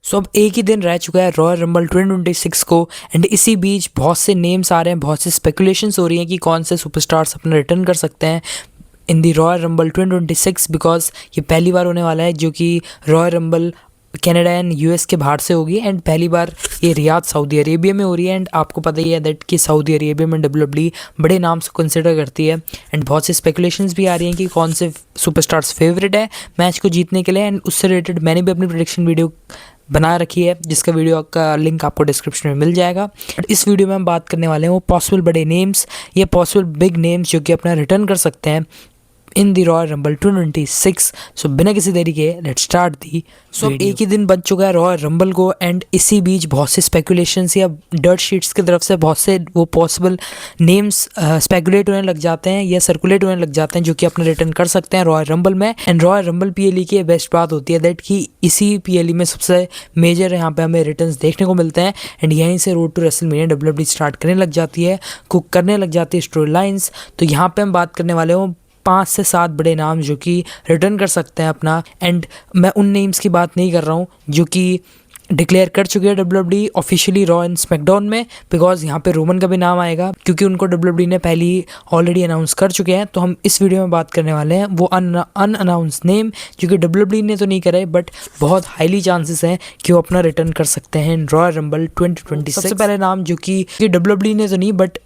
सो अब एक ही दिन रह चुका है रॉयल रंबल 2026 को एंड इसी बीच बहुत से नेम्स आ रहे हैं, बहुत सी स्पेकुलेशंस हो रही हैं कि कौन से सुपरस्टार्स अपना रिटर्न कर सकते हैं इन दी रॉयल रंबल 2026 बिकॉज ये पहली बार होने वाला है जो कि royal rumble Canada and US के बाहर से होगी एंड पहली बार ये रियाद सऊदी अरेबिया में हो रही है। एंड आपको पता ही है दैट कि सऊदी अरेबिया में डब्ल्यूडब्ल्यूई बड़े नाम से कंसिडर करती है एंड बहुत से स्पेकुलेशंस भी आ रही हैं कि कौन से सुपरस्टार्स फेवरेट है मैच को जीतने के लिए। एंड उससे रिलेटेड मैंने भी अपनी प्रेडिक्शन वीडियो बना रखी है जिसका वीडियो का लिंक आपको डिस्क्रिप्शन में मिल जाएगा। इस वीडियो में हम बात करने वाले हैं वो पॉसिबल बड़े नेम्स या पॉसिबल बिग नेम्स जो कि अपना रिटर्न कर सकते हैं इन दी रॉयल रंबल 2026। सो बिना किसी देरी के लेट्स स्टार्ट दी। सो एक ही दिन बन चुका है रॉयल रंबल को एंड इसी बीच बहुत से स्पेकुलेशंस या डर्ट शीट्स की तरफ से बहुत से वो पॉसिबल नेम्स स्पेकुलेट होने लग जाते हैं या सर्कुलेट होने लग जाते हैं जो कि अपने रिटर्न कर सकते हैं रॉयल रंबल में। एंड रॉयल रंबल पीएलई की बेस्ट बात होती है दैट कि इसी पीएलई में सबसे मेजर यहाँ पे हमें रिटर्न्स देखने को मिलते हैं एंड यहीं से road to WrestleMania WWE start करने लग जाती है, कुक करने लग जाती है स्टोरी लाइन्स। तो यहाँ पे हम बात करने वाले हो 5 से 7 बड़े नाम जो कि रिटर्न कर सकते हैं अपना। एंड मैं उन नेम्स की बात नहीं कर रहा हूँ जो कि डिक्लेयर कर चुके हैं WWE officially raw and SmackDown में, बिकॉज यहाँ पे रोमन का भी नाम आएगा क्योंकि उनको डब्ल्यूडब्ल्यूई ने पहले ही ऑलरेडी अनाउंस कर चुके हैं। तो हम इस वीडियो में बात करने वाले हैं वो अनअनाउंस नेम जो कि डब्ल्यूडब्ल्यूई ने तो नहीं करे बट बहुत हाईली चांसेस हैं कि वो अपना रिटर्न कर सकते हैं रॉयल रंबल 2026। सबसे पहले नाम जो कि डब्ल्यूडब्ल्यूई ने तो नहीं बट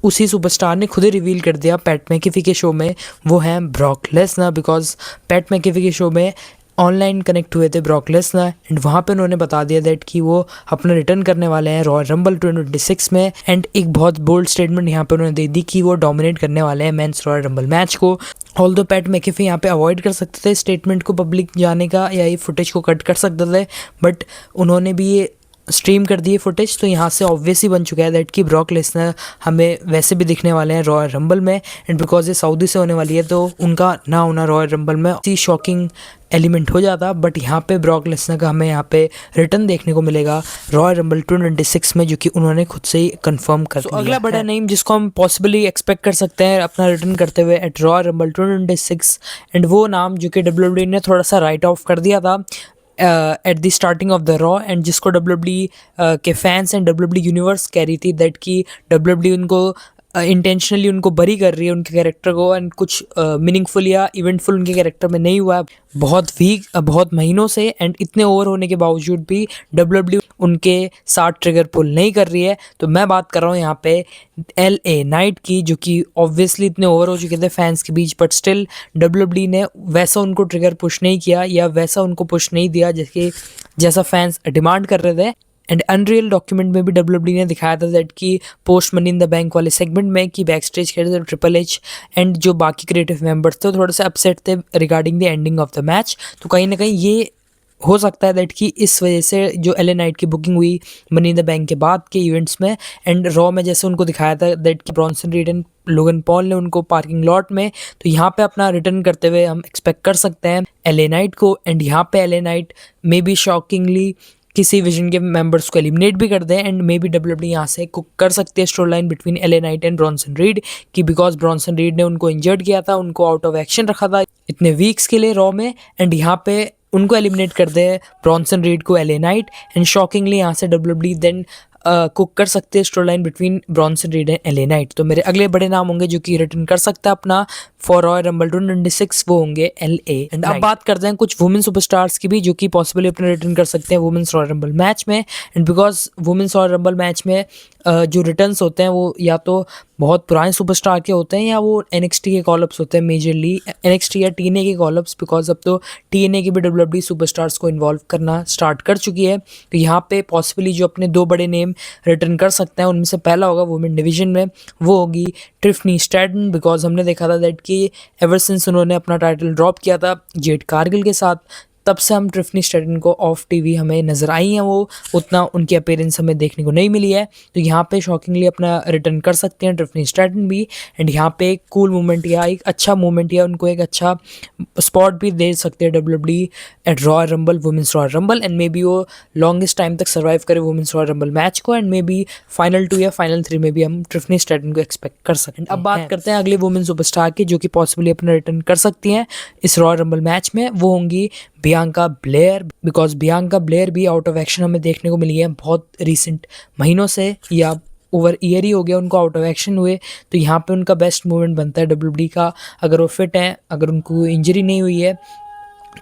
उसी सुपरस्टार ने खुद ही रिवील कर दिया पैट मैकेफी के शो में, वो हैं Brock Lesnar. Because PAT McAfee के शो में ऑनलाइन कनेक्ट हुए थे ब्रॉक लेसनर एंड वहाँ पे उन्होंने बता दिया दैट कि वो अपना रिटर्न करने वाले हैं रॉयल रंबल 2026 में। एंड एक बहुत बोल्ड स्टेटमेंट यहाँ पे उन्होंने दे दी कि वो डोमिनेट करने वाले हैं मेंस रॉयल रंबल मैच को। ऑल्दो पैट मैकेफी यहाँ पे अवॉइड कर सकते थे स्टेटमेंट को पब्लिक जाने का या ये फुटेज को कट कर सकते थे बट उन्होंने भी ये स्ट्रीम कर दिए फुटेज। तो यहाँ से ऑब्वियस ही बन चुका है दैट कि ब्रॉक लेसनर हमें वैसे भी दिखने वाले हैं रॉयल रंबल में एंड बिकॉज ये सऊदी से होने वाली है तो उनका ना होना रॉयल रंबल में इसी शॉकिंग एलिमेंट हो जाता। बट यहाँ पे ब्रॉक लेसनर का हमें यहाँ पे रिटर्न देखने को मिलेगा रॉयल रंबल 2026 में जो कि उन्होंने खुद से ही कंफर्म कर दिया। अगला बड़ा नेम जिसको हम पॉसिबली एक्सपेक्ट कर सकते हैं अपना रिटर्न करते हुए एट रॉयल रंबल 2026 एंड वो नाम जो कि डब्ल्यूडब्ल्यूई ने थोड़ा सा राइट ऑफ कर दिया था at the starting of the raw and जिसको डब्ल्यूडब्ल्यूई के फैंस एंड डब्ल्यूडब्ल्यूई यूनिवर्स कह रही थी दैट कि डब्ल्यूडब्ल्यूई उनको इंटेंशनली उनको बरी कर रही है उनके कैरेक्टर को एंड कुछ मीनिंगफुल या इवेंटफुल उनके कैरेक्टर में नहीं हुआ बहुत वीक बहुत महीनों से। एंड इतने ओवर होने के बावजूद भी डब्ल्यूडब्ल्यूई उनके साथ ट्रिगर पुल नहीं कर रही है। तो मैं बात कर रहा हूँ यहाँ पे LA नाइट की जो कि ऑब्वियसली इतने ओवर हो चुके थे फैंस के बीच बट स्टिल डब्ल्यूडब्ल्यूई ने वैसा उनको ट्रिगर पुश नहीं किया या वैसा उनको पुश नहीं दिया जैसा फैंस डिमांड कर रहे थे। एंड अनरियल डॉक्यूमेंट में भी डब्ल्यूडब्ल्यूई ने दिखाया था दैट कि post money in the bank वाले सेगमेंट में कि बैक स्टेज खेल रहे थे ट्रिपल एच एंड जो बाकी क्रिएटिव मेंबर्स थे थोड़े से अपसेट थे regarding the ending of the match. तो कहीं ना कहीं ये हो सकता है दैट कि इस वजह से जो LA नाइट की बुकिंग हुई मनी इन द बैंक के बाद के इवेंट्स में एंड रॉ में जैसे उनको दिखाया था दैट कि Bronson read and Logan Paul ने उनको पार्किंग लॉट में, तो यहाँ पे अपना रिटर्न करते हुए हम एक्सपेक्ट कर सकते हैं LA नाइट को। एंड यहाँ पे LA night may be shockingly किसी विजन के मेंबर्स को एलिमिनेट भी कर दें एंड मे बी डब्ल्यूडब्ल्यूई यहाँ से कुक कर सकती है story line between LA night and Bronson read कि बिकॉज ब्रॉन्सन रीड ने उनको इंजर्ड किया था, उनको आउट ऑफ एक्शन रखा था इतने वीक्स के लिए रॉ में एंड यहाँ पे उनको एलिमिनेट कर दे ब्रॉन्सन रीड को LA नाइट एंड शॉकिंगली यहाँ से डब्ल्यूडब्ल्यूई देन कुक कर सकते हैं story line between Bronson read and LA night. तो मेरे अगले बड़े नाम होंगे जो कि रिटर्न कर सकता है अपना फॉर रॉयल रंबल 2026 वो होंगे LA। एंड अब बात करते हैं कुछ वुमेन सुपरस्टार्स की भी जो कि पॉसिबली अपना रिटर्न कर सकते हैं वुमेन्स रॉयल रंबल मैच में। And because women's royal rumble match में जो रिटर्न्स होते हैं वो या तो बहुत पुराने सुपरस्टार के होते हैं या वो NXT के कॉलअप्स होते हैं, मेजरली NXT या TNA के कॉलअप्स बिकॉज अब तो TNA की भी डब्ल्यूडब्ल्यूई सुपरस्टार्स को इन्वॉल्व करना स्टार्ट कर चुकी है। तो यहाँ पे पॉसिबली जो अपने 2 बड़े नेम रिटर्न कर सकते हैं उनमें से पहला होगा वुमेन डिवीजन में वो होगी ट्रिफनी स्ट्रैटन। बिकॉज हमने देखा था दैट कि एवर सिंस उन्होंने अपना टाइटल ड्रॉप किया था जेड कारगिल के साथ तब से हम ट्रिफनी स्ट्रैटन को ऑफ टीवी हमें नज़र आई हैं, वो उतना उनकी अपीयरेंस हमें देखने को नहीं मिली है। तो यहाँ पे शॉकिंगली अपना रिटर्न कर सकते हैं ट्रिफनी स्ट्रैटन भी एंड यहाँ पे एक कूल मूवमेंट या एक अच्छा मूवमेंट या उनको एक अच्छा स्पॉट भी दे सकते हैं WWE at Royal Rumble women's royal Rumble and maybe वो लॉन्गेस्ट टाइम तक सर्वाइव करे वुमेन्स रॉयल रंबल मैच को एंड मे बी फाइनल 2 या फाइनल 3 में भी हम ट्रिफनी स्ट्रैटन को एक्सपेक्ट कर सकते हैं। अब बात करते हैं अगले वुमेन सुपरस्टार की जो कि पॉसिबली अपना रिटर्न कर सकती हैं इस रॉयल रंबल मैच में, वो होंगी Bianca Blair, because Bianca Belair भी आउट ऑफ एक्शन हमें देखने को मिली है बहुत रिसेंट महीनों से, या ओवर ईयर ही हो गया उनको आउट ऑफ एक्शन हुए। तो यहाँ पे उनका बेस्ट मूवमेंट बनता है डब्ल्यूडब्ल्यूई का, अगर वो फिट हैं, अगर उनको इंजरी नहीं हुई है,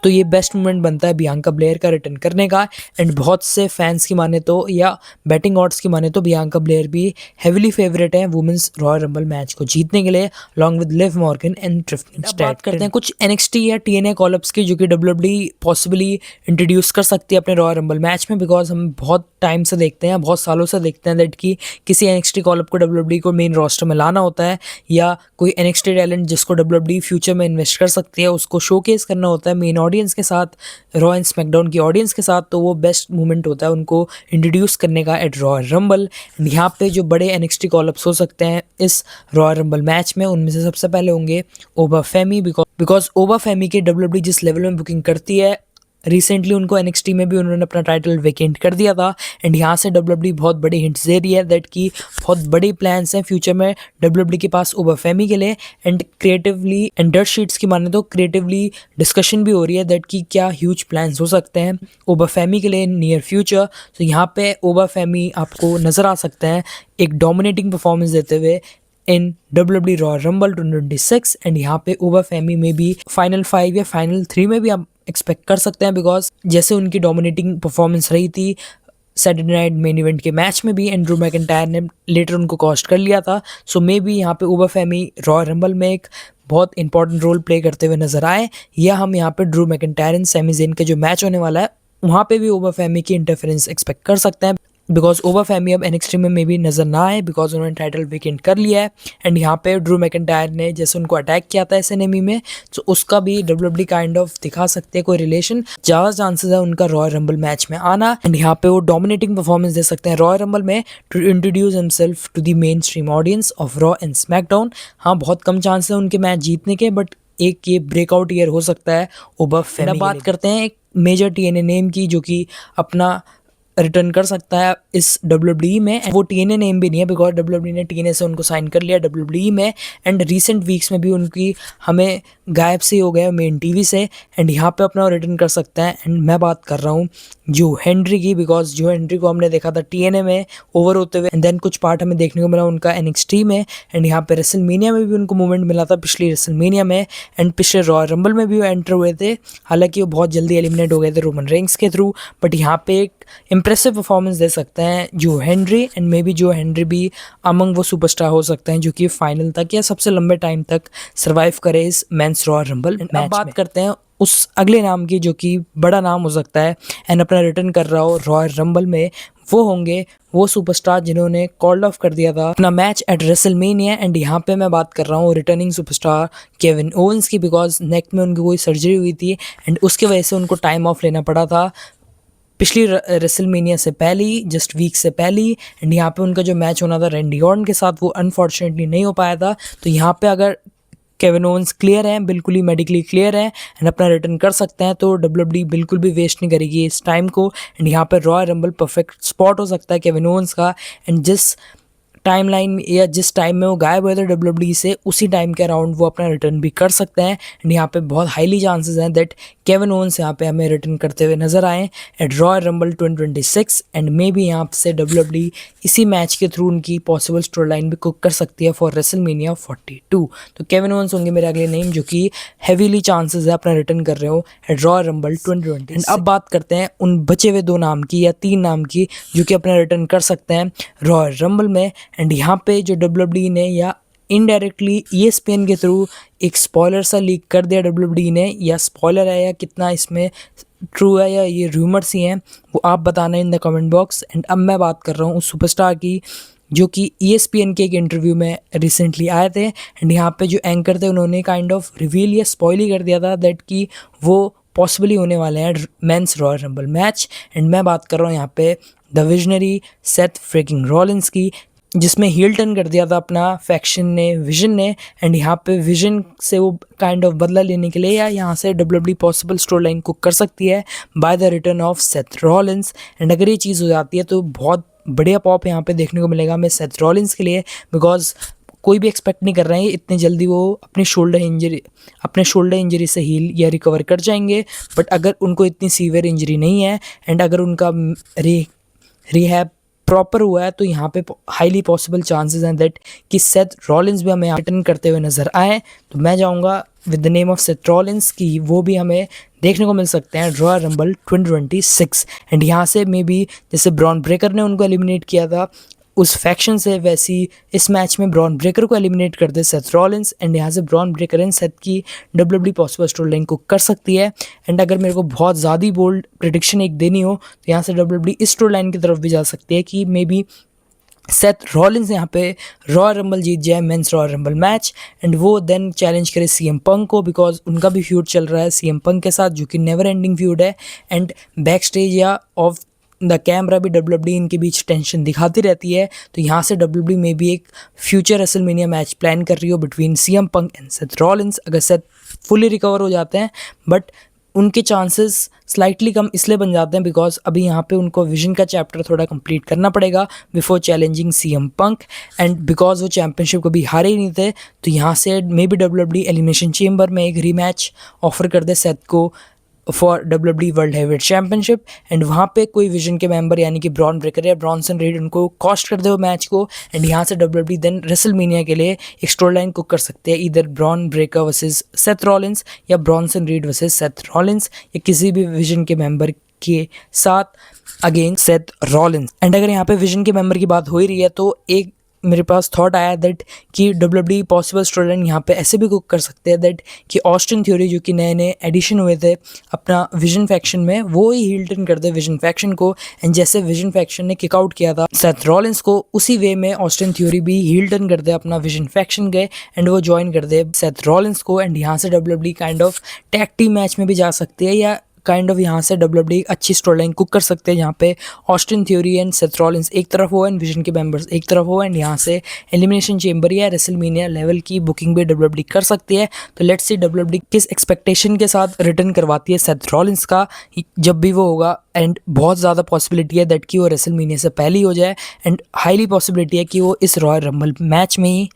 तो ये बेस्ट मोमेंट बनता है बियांका ब्लेयर का रिटर्न करने का। एंड बहुत से फैंस की माने तो, या बैटिंग ऑड्स की माने तो, बियांका ब्लेयर भी हेविली फेवरेट है वुमेन्स रॉयल रंबल मैच को जीतने के लिए, along with Liv Morgan and Tiffany Stratton. बात करते हैं कुछ एनएक्सटी या टीएनए कॉलअप्स की जो कि डब्ल्यूडब्ल्यूई पॉसिबली इंट्रोड्यूस कर सकती है अपने रॉयल रंबल मैच में, बिकॉज हम बहुत टाइम से देखते हैं, बहुत सालों से देखते हैं दैट कि किसी एनएक्सटी कॉलअप को डब्ल्यूडब्ल्यूई को मेन रोस्टर में लाना होता है, या कोई एनएक्सटी टैलेंट जिसको डब्ल्यूडब्ल्यूई फ्यूचर में इन्वेस्ट कर सकती है उसको शोकेस करना होता है मेन ऑडियंस के साथ, रॉ एंड स्मैकडाउन की ऑडियंस के साथ। तो वो बेस्ट मोमेंट होता है उनको इंट्रोड्यूस करने का एट रॉयल रंबल। यहाँ पे जो बड़े एनएक्सटी कॉलअप्स हो सकते हैं इस रॉयल रंबल मैच में, उनमें से सबसे पहले होंगे ओबा फेमी, बिकॉज ओबा फेमी के डब्ल्यूडब्ल्यूई जिस लेवल में बुकिंग करती है, रिसेंटली उनको एनएक्सटी में भी उन्होंने अपना टाइटल वेकेंट कर दिया था। एंड यहाँ से डब्ल्यूडब्ल्यूई बहुत बड़ी हिंट्स दे रही है दैट कि बहुत बड़ी प्लान्स हैं फ्यूचर में डब्ल्यूडब्ल्यूई के पास ओबा फेमी के लिए। And creatively and dirt sheets की माने तो क्रिएटिवली डिस्कशन भी हो रही है दैट कि क्या ह्यूज प्लान्स हो सकते हैं ओबा फेमी के लिए नियर फ्यूचर। तो यहाँ पे ओबा फेमी आपको नज़र आ सकते हैं एक डोमिनेटिंग परफॉर्मेंस देते हुए इन डब्ल्यूडब्ल्यूई रॉयल रंबल 2026। एंड यहाँ पे ओबा फेमी में भी फाइनल 5 या फाइनल 3 में भी आप एक्सपेक्ट कर सकते हैं, बिकॉज जैसे उनकी डोमिनेटिंग परफॉर्मेंस रही थी सैटरडे नाइट मेन इवेंट के मैच में भी, एंड्रू मैकिंटायर ने लेटर उनको कॉस्ट कर लिया था। सो मे बी यहाँ पे ओबा फेमी रॉयल रंबल में एक बहुत इंपॉर्टेंट रोल प्ले करते हुए नजर आए, या हम यहाँ पे Drew McIntyre and Sammy Zayn का जो मैच होने वाला है वहाँ पे भी ओबा फेमी की इंटरफेरेंस एक्सपेक्ट कर सकते हैं, बिकॉज ओबा फेमी अब एनएक्सटी में भी नजर ना आए बिकॉज उन्होंने टाइटल वेकेंट कर लिया है। एंड यहाँ पे ड्रू मैकिंटायर ने जैसे उनको अटैक किया था एसएनएमई में, तो उसका भी डब्ल्यूडब्ल्यूई काइंड ऑफ दिखा सकते हैं कोई रिलेशन, ज़्यादा चांसेस है उनका रॉयल रंबल मैच में आना। एंड यहाँ पे वो डोमिनेटिंग परफॉर्मेंस दे सकते हैं रॉयल रंबल में to introduce himself to the main stream audience of Raw and SmackDown. हाँ, बहुत कम चांस है उनके मैच जीतने के, बट एक ये ब्रेकआउट ईयर हो सकता है ओबा फेमी। बात करते हैं एक मेजर टीएनए नेम की जो कि अपना रिटर्न कर सकता है इस डब्ल्यूडब्ल्यूई में। वो टीएनए नेम भी नहीं है बिकॉज डब्ल्यूडब्ल्यूई ने टीएनए से उनको साइन कर लिया डब्ल्यूडब्ल्यूई में। एंड रिसेंट वीक्स में भी उनकी हमें गायब से हो गया मेन टीवी से, एंड यहाँ पे अपना रिटर्न कर सकता है। एंड मैं बात कर रहा हूँ जो हेनरी की, बिकॉज जो हेनरी को हमने देखा था टीएनए में ओवर होते हुए, एंड देन कुछ पार्ट हमें देखने को मिला उनका एनएक्सटी में। एंड यहाँ पे रेसलमेनिया में भी उनको मूवमेंट मिला था पिछली रेसलमेनिया में, एंड पिछले रॉयल रंबल में भी वो एंटर हुए थे, हालांकि वो बहुत जल्दी एलिमिनेट हो गए थे रोमन रेंस के थ्रू। बट यहाँ पे एक इंप्रेसिव परफॉर्मेंस दे सकते हैं जो हेनरी, एंड मे बी जो हेनरी भी अमंग वो सुपरस्टार हो सकते हैं जो कि फाइनल तक या सबसे लंबे टाइम तक सर्वाइव करे इस मेंस रॉयल रंबल मैच में। बात करते हैं उस अगले नाम की जो कि बड़ा नाम हो सकता है एंड अपना रिटर्न कर रहा हो रॉयल रंबल में। वो होंगे वो सुपरस्टार जिन्होंने कॉल्ड ऑफ कर दिया था अपना मैच एट रेसलमेनिया। एंड यहाँ पे मैं बात कर रहा हूँ रिटर्निंग सुपरस्टार केविन ओवेंस की, बिकॉज नेक में उनकी कोई सर्जरी हुई थी एंड उसकी वजह से उनको टाइम ऑफ लेना पड़ा था पिछली रेसलमेनिया से पहले ही, जस्ट वीक से पहले ही। एंड यहाँ पे उनका जो मैच होना था रैंडी ऑर्टन के साथ वो अनफॉर्चुनेटली नहीं हो पाया था। तो यहाँ पे अगर केविन ओवेंस क्लियर हैं, बिल्कुल ही मेडिकली क्लियर है एंड अपना रिटर्न कर सकते हैं, तो डब्ल्यूडब्ल्यूई बिल्कुल भी वेस्ट नहीं करेगी इस टाइम को। एंड यहाँ पे रॉयल रंबल परफेक्ट स्पॉट हो सकता है केविन ओवेंस का। एंड जिस टाइमलाइन या जिस टाइम में वो गायब हुए थे डब्ल्यूडब्ल्यूई से, उसी टाइम के अराउंड वो अपना रिटर्न भी कर सकते हैं। एंड यहाँ पे बहुत हाईली चांसेस हैं दैट केविन ओवेंस यहाँ पे हमें रिटर्न करते हुए नजर आए at Royal Rumble 2026। And maybe यहाँ से डब्ल्यूडब्ल्यूई इसी मैच के थ्रू उनकी पॉसिबल स्टोरी लाइन भी कुक कर सकती है फॉर रेसलमेनिया 42। तो केविन ओवेंस होंगे मेरे अगले नेम जो कि हैवीली चांसेस है अपना रिटर्न कर रहे हो एट रॉयल रंबल 2020। एंड अब बात करते हैं उन बचे हुए 2 नाम की या 3 नाम की जो कि अपना रिटर्न कर सकते हैं रॉयल रंबल में। एंड यहाँ पे जो डब्ल्यूडब्ल्यूई ने या इनडायरेक्टली ESPN के थ्रू एक स्पॉइलर सा लीक कर दिया डब्ल्यूडब्ल्यूई ने, या स्पॉइलर है या कितना इसमें ट्रू है या ये रूमर्स ही हैं, वो आप बताना in the comment box. And अब मैं बात कर रहा हूँ उस सुपरस्टार की जो कि ESPN के एक इंटरव्यू में रिसेंटली आए थे। एंड यहाँ पे जो एंकर थे उन्होंने काइंड ऑफ रिवील या स्पॉइल ही कर दिया था दैट कि वो पॉसिबली होने वाले हैं men's Royal rumble match. And मैं बात कर रहा हूँ यहाँ पे the Visionary Seth Freakin Rollins की, जिसमें हील टर्न कर दिया था अपना फैक्शन ने, विजन ने। एंड यहाँ पे विजन से वो काइंड ऑफ बदला लेने के लिए या यहाँ से WWE possible story line cook कर सकती है by the return of Seth Rollins. And अगर ये चीज़ हो जाती है तो बहुत बढ़िया पॉप यहाँ पे देखने को मिलेगा हमें सेथ रॉलिंस के लिए, बिकॉज कोई भी एक्सपेक्ट नहीं कर रहे हैं इतनी जल्दी वो अपने शोल्डर इंजरी से हील या रिकवर कर जाएंगे, बट अगर उनको इतनी सीवियर इंजरी नहीं है एंड अगर उनका रिहैब प्रॉपर हुआ है तो यहाँ पे हाईली पॉसिबल चांसेस हैं दैट कि सेथ रॉलिंस भी हमें रिटर्न करते हुए नज़र आए। तो मैं जाऊँगा with the name of Seth Rollins कि वो भी हमें देखने को मिल सकते हैं रॉयल रंबल 2026। एंड यहाँ से मे बी जैसे ब्रॉन ब्रेकर ने उनको एलिमिनेट किया था उस फैक्शन से, वैसी इस मैच में ब्रॉन ब्रेकर को एलिमिनेट कर दे सेथ रॉलिंस एंड यहाँ से ब्रॉन ब्रेकर एंड सेथ की डब्ल्यूडब्ल्यूई पॉसिबल स्टोरी लाइन को कर सकती है। एंड अगर मेरे को बहुत ज़्यादा बोल्ड प्रेडिक्शन एक देनी हो तो यहाँ से डब्ल्यूडब्ल्यूई इस स्टोरी लाइन की तरफ भी जा सकती है कि मे बी सेथ रॉलिंस यहाँ पे रॉयल रंबल जीत जाए, men's Royal rumble match, and वो देन चैलेंज करे सीएम पंक को, बिकॉज उनका भी फ्यूड चल रहा है सीएम पंक के साथ जो कि नेवर एंडिंग फ्यूड है। एंड बैक स्टेज या ऑफ द कैमरा भी डब्ल्यूडब्ल्यूई इनके बीच टेंशन दिखाती रहती है। तो यहाँ से डब्ल्यूडब्ल्यूई में भी एक फ्यूचर रेसलमेनिया मैच प्लान कर रही हो between CM Punk and Seth Rollins. अगर सेथ फुली रिकवर हो जाते हैं, बट उनके चांसेस स्लाइटली कम इसलिए बन जाते हैं बिकॉज अभी यहाँ पे उनको विजन का चैप्टर थोड़ा कंप्लीट करना पड़ेगा before challenging CM Punk, and because वो चैंपियनशिप कभी हारे ही नहीं थे तो यहाँ से may be WWE elimination chamber में एक रीमैच ऑफर कर दे सेथ को for WWE world heavyweight championship. And वहाँ पे कोई विजन के मेंबर यानी कि ब्रॉन ब्रेकर या ब्रॉन्सन रीड उनको कॉस्ट कर दे वो मैच को, एंड यहाँ से डब्ल्यूडब्ल्यूई देन रेसलमेनिया के लिए एक स्टोरी लाइन कुक कर सकते हैं, इधर Bron Breakker versus Seth Rollins या Bronson Reed versus Seth Rollins या किसी भी विजन के मेंबर के साथ अगेंस्ट सेथ रॉलिंस। एंड अगर यहाँ पे विजन के मेंबर की बात हो ही रही है तो एक मेरे पास थॉट आया दैट कि डब्ल्यूडब्ल्यूई पॉसिबल स्टोरी लाइन यहाँ पे ऐसे भी कुक कर सकते हैं दैट कि ऑस्टिन थ्योरी जो कि नए नए एडिशन हुए थे अपना विजन फैक्शन में, वो ही हील टर्न कर दे विजन फैक्शन को, एंड जैसे विजन फैक्शन ने किक आउट किया था सेथ रॉलिंस को उसी वे में ऑस्टिन थ्योरी भी हील टर्न कर दे अपना विजन फैक्शन गए एंड वो ज्वाइन कर दे सेथ रॉलिंस को। एंड यहाँ से WWE kind of tag team match में भी जा सकती है या काइंड ऑफ यहाँ से डब्ल्यूडब्ल्यूई अच्छी स्टोरी लाइन कुक कर सकते हैं जहाँ पे Austin theory and Seth Rollins एक तरफ हो एंड विजन के मेंबर्स एक तरफ हो, एंड यहाँ से एलिमिनेशन चेंबर या रेसलमेनिया लेवल की बुकिंग भी डब्ल्यूडब्ल्यूई कर सकती है। तो लेट्स सी डब्ल्यूडब्ल्यूई किस एक्सपेक्टेशन के साथ रिटर्न करवाती है सेथ रॉलिंस का जब भी वो होगा, एंड बहुत ज़्यादा पॉसिबिलिटी है दैट कि वो रेसलमेनिया से पहले ही हो जाए, एंड हाईली पॉसिबिलिटी है कि वो इस रॉयल रंबल मैच में ही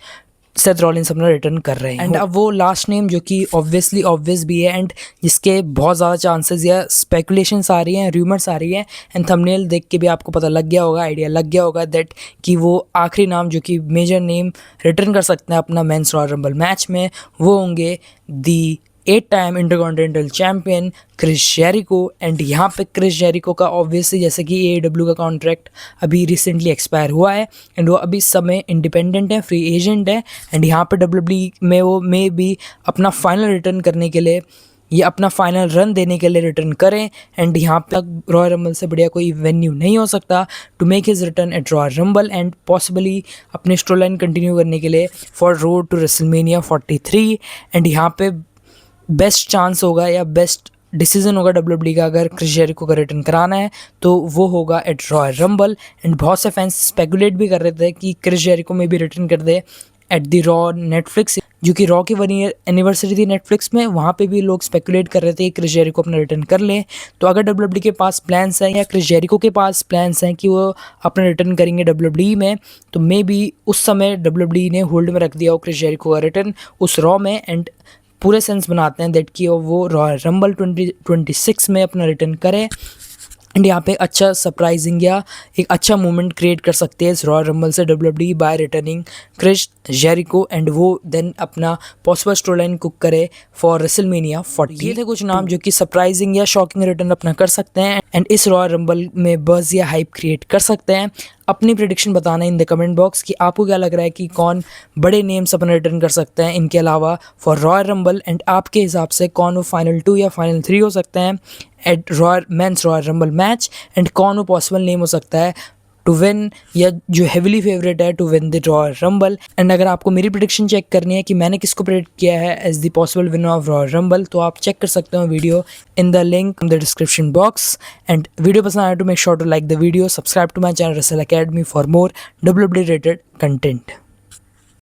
सेथ रॉलिंस अपना रिटर्न कर रहे हैं। एंड अब वो लास्ट नेम जो कि ऑब्वियसली ऑब्वियस भी है एंड जिसके बहुत ज़्यादा चांसेस या स्पेकुलेशंस आ रही हैं, रूमर्स आ रही हैं, एंड थंबनेल देख के भी आपको पता लग गया होगा, आइडिया लग गया होगा दैट कि वो आखिरी नाम जो कि मेजर नेम रिटर्न कर सकते हैं अपना मेंस रॉयल रंबल मैच में, वो होंगे the 8 time Intercontinental champion Chris Jericho. And यहाँ पे क्रिस जेरिको का ऑब्वियसली जैसे कि AEW का कॉन्ट्रैक्ट अभी रिसेंटली एक्सपायर हुआ है एंड वो अभी समय इंडिपेंडेंट है, फ्री एजेंट है, एंड यहाँ पे WWE में वो मे भी अपना फाइनल रिटर्न करने के लिए या अपना फाइनल रन देने के लिए रिटर्न करें। एंड यहाँ पे रॉयल रंबल से बढ़िया कोई वेन्यू नहीं हो सकता to make his return at Royal Rumble and possibly अपने स्टोरी लाइन कंटिन्यू करने के लिए for road to WrestleMania 43। And यहाँ पे बेस्ट चांस होगा या बेस्ट डिसीजन होगा डब्ल्यूडब्ल्यूई का अगर क्रिस जेरिको का रिटर्न कराना है तो वो होगा एट रॉयल रंबल। एंड बहुत से फैंस स्पेकुलेट भी कर रहे थे कि क्रिस जेरिको में भी रिटर्न कर दे एट द रॉ नेटफ्लिक्स, जो कि रॉ की 1 ईयर एनिवर्सरी थी नेटफ्लिक्स में, वहाँ पे भी लोग स्पेकुलेट कर रहे थे कि क्रिस जेरिको अपना रिटर्न कर ले। तो अगर डब्ल्यूडब्ल्यूई के पास प्लान्स हैं या क्रिस जेरिको के पास प्लान्स हैं कि वो अपना रिटर्न करेंगे डब्ल्यूडब्ल्यूई में, तो मे बी उस समय डब्ल्यूडब्ल्यूई ने होल्ड में रख दिया हो क्रिस जेरिको का रिटर्न उस रॉ में, एंड पूरे सेंस बनाते हैं दैट कि वो रॉयल रंबल 2026 में अपना रिटर्न करे। एंड यहाँ पे अच्छा सरप्राइजिंग या एक अच्छा मोमेंट क्रिएट कर सकते हैं इस रॉयल रंबल से WWE by returning Chris Jericho, and वो देन अपना पॉसिबल स्टोरी लाइन कुक करे फॉर रेसलमेनिया 40। ये थे कुछ नाम जो कि सरप्राइजिंग या शॉकिंग रिटर्न अपना कर सकते हैं एंड इस रॉयल रंबल में बज़ या हाइप क्रिएट कर सकते हैं। अपनी प्रेडिक्शन बताना इन द कमेंट बॉक्स कि आपको क्या लग रहा है कि कौन बड़े नेम्स अपना रिटर्न कर सकते हैं इनके अलावा फॉर रॉयल रंबल, एंड आपके हिसाब से कौन वो फाइनल 2 या फाइनल 3 हो सकते हैं at men's Royal rumble match, and कौन वो पॉसिबल नेम हो सकता है टू विन या जो हेविली फेवरेट है to win the Royal Rumble. And अगर आपको मेरी प्रेडिक्शन चेक करनी है कि मैंने किसको प्रेडिक्ट किया है as the possible winner of Royal Rumble, तो आप चेक कर सकते हो video in the link in the description box. And video पसंद आया to make sure to like the video, subscribe to my channel Wrestle Academy for more WWE related content.